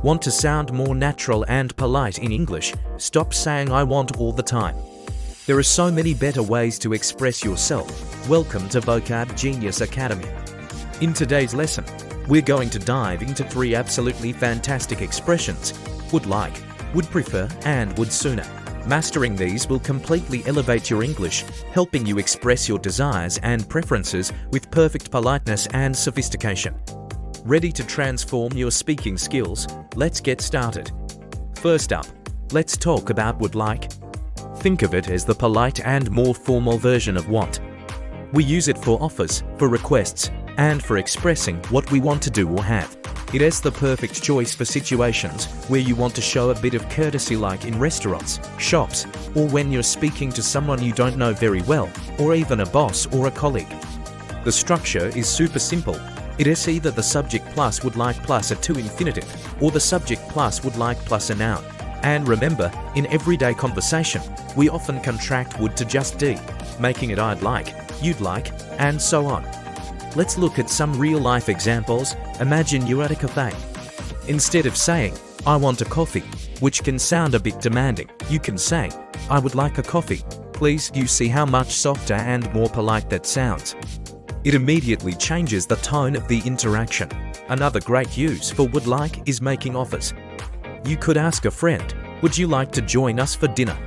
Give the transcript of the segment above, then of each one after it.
Want to sound more natural and polite in English? Stop saying I want all the time. There are so many better ways to express yourself. Welcome to Vocab Genius Academy. In today's lesson, we're going to dive into 3 absolutely fantastic expressions: would like, would prefer, and would sooner. Mastering these will completely elevate your English, helping you express your desires and preferences with perfect politeness and sophistication. Ready to transform your speaking skills? Let's get started. First up, let's talk about would like. Think of it as the polite and more formal version of want. We use it for offers, for requests, and for expressing what we want to do or have. It is the perfect choice for situations where you want to show a bit of courtesy, like in restaurants, shops, or when you're speaking to someone you don't know very well, or even a boss or a colleague. The structure is super simple. It is either the subject plus would like plus a to infinitive, or the subject plus would like plus a noun. And remember, in everyday conversation, we often contract would to just D, making it I'd like, you'd like, and so on. Let's look at some real-life examples. Imagine you're at a cafe. Instead of saying, I want a coffee, which can sound a bit demanding, you can say, I would like a coffee, please. You see how much softer and more polite that sounds. It immediately changes the tone of the interaction. Another great use for would like is making offers. You could ask a friend, would you like to join us for dinner?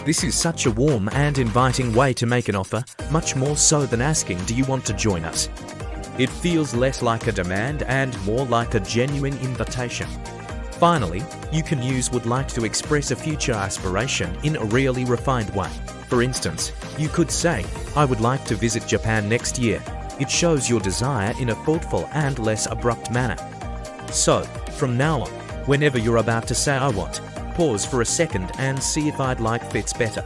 This is such a warm and inviting way to make an offer, much more so than asking, do you want to join us? It feels less like a demand and more like a genuine invitation. Finally, you can use would like to express a future aspiration in a really refined way. For instance, you could say, I would like to visit Japan next year. It shows your desire in a thoughtful and less abrupt manner. So, from now on, whenever you're about to say I want, pause for a second and see if I'd like fits better.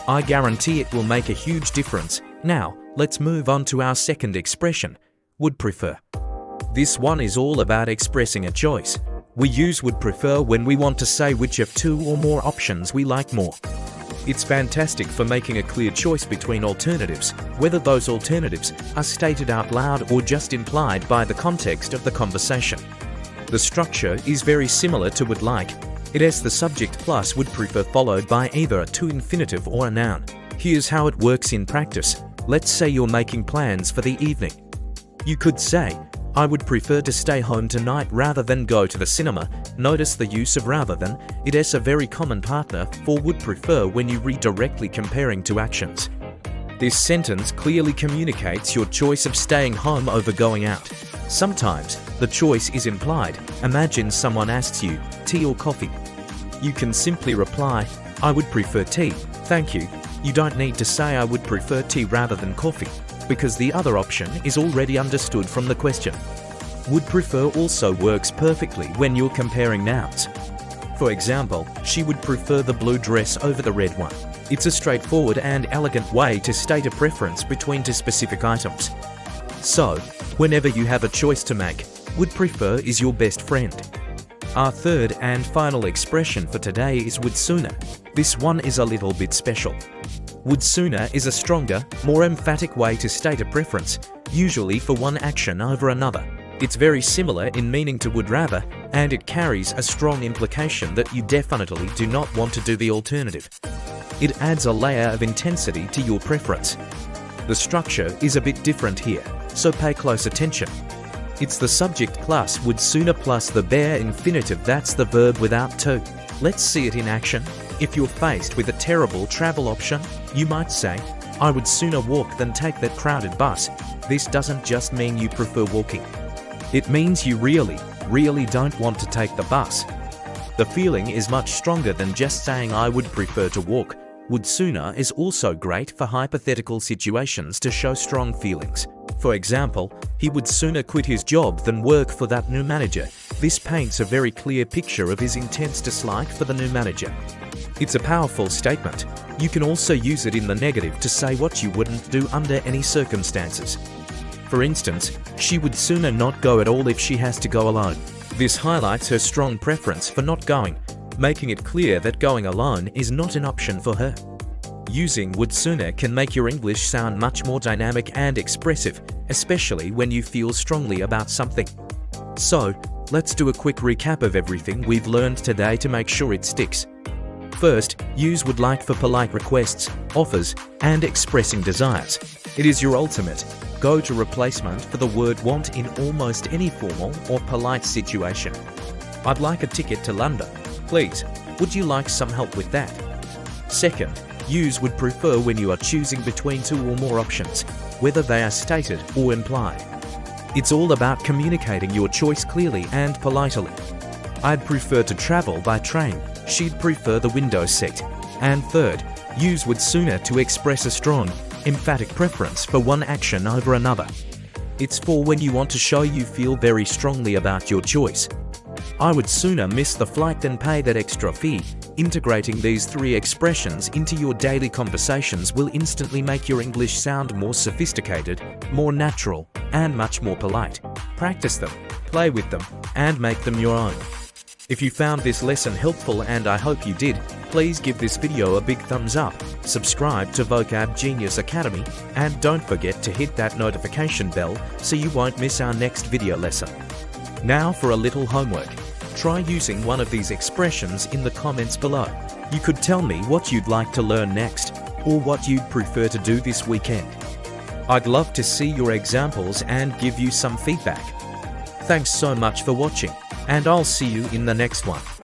I guarantee it will make a huge difference. Now, let's move on to our second expression, would prefer. This one is all about expressing a choice. We use would prefer when we want to say which of 2 or more options we like more. It's fantastic for making a clear choice between alternatives, whether those alternatives are stated out loud or just implied by the context of the conversation. The structure is very similar to would like. It has the subject plus would prefer followed by either a to infinitive or a noun. Here's how it works in practice. Let's say you're making plans for the evening. You could say, I would prefer to stay home tonight rather than go to the cinema. Notice the use of rather than. It is a very common partner for would prefer when you read directly comparing two actions. This sentence clearly communicates your choice of staying home over going out. Sometimes, the choice is implied. Imagine someone asks you, tea or coffee? You can simply reply, I would prefer tea, thank you. You don't need to say I would prefer tea rather than coffee, because the other option is already understood from the question. Would prefer also works perfectly when you're comparing nouns. For example, she would prefer the blue dress over the red one. It's a straightforward and elegant way to state a preference between 2 specific items. So, whenever you have a choice to make, would prefer is your best friend. Our third and final expression for today is would sooner. This one is a little bit special. Would sooner is a stronger, more emphatic way to state a preference, usually for one action over another. It's very similar in meaning to would rather, and it carries a strong implication that you definitely do not want to do the alternative. It adds a layer of intensity to your preference. The structure is a bit different here, so pay close attention. It's the subject plus would sooner plus the bare infinitive, that's the verb without to. Let's see it in action. If you're faced with a terrible travel option, you might say, I would sooner walk than take that crowded bus. This doesn't just mean you prefer walking. It means you really don't want to take the bus. The feeling is much stronger than just saying I would prefer to walk. Would sooner is also great for hypothetical situations to show strong feelings. For example, he would sooner quit his job than work for that new manager. This paints a very clear picture of his intense dislike for the new manager. It's a powerful statement. You can also use it in the negative to say what you wouldn't do under any circumstances. For instance, she would sooner not go at all if she has to go alone. This highlights her strong preference for not going, making it clear that going alone is not an option for her. Using would sooner can make your English sound much more dynamic and expressive, especially when you feel strongly about something. So, Let's do a quick recap of everything we've learned today to make sure it sticks. First, use would like for polite requests, offers, and expressing desires. It is your ultimate go-to replacement for the word want in almost any formal or polite situation. I'd like a ticket to London. Please, would you like some help with that? Second, use would prefer when you are choosing between two or more options, whether they are stated or implied. It's all about communicating your choice clearly and politely. I'd prefer to travel by train. She'd prefer the window seat. And third, use would sooner to express a strong, emphatic preference for one action over another. It's for when you want to show you feel very strongly about your choice. I would sooner miss the flight than pay that extra fee. Integrating these three expressions into your daily conversations will instantly make your English sound more sophisticated, more natural, and much more polite. Practice them, play with them, and make them your own. If you found this lesson helpful, and I hope you did, please give this video a big thumbs up, subscribe to Vocab Genius Academy, and don't forget to hit that notification bell so you won't miss our next video lesson. Now for a little homework. Try using one of these expressions in the comments below. You could tell me what you'd like to learn next, or what you'd prefer to do this weekend. I'd love to see your examples and give you some feedback. Thanks so much for watching, and I'll see you in the next one.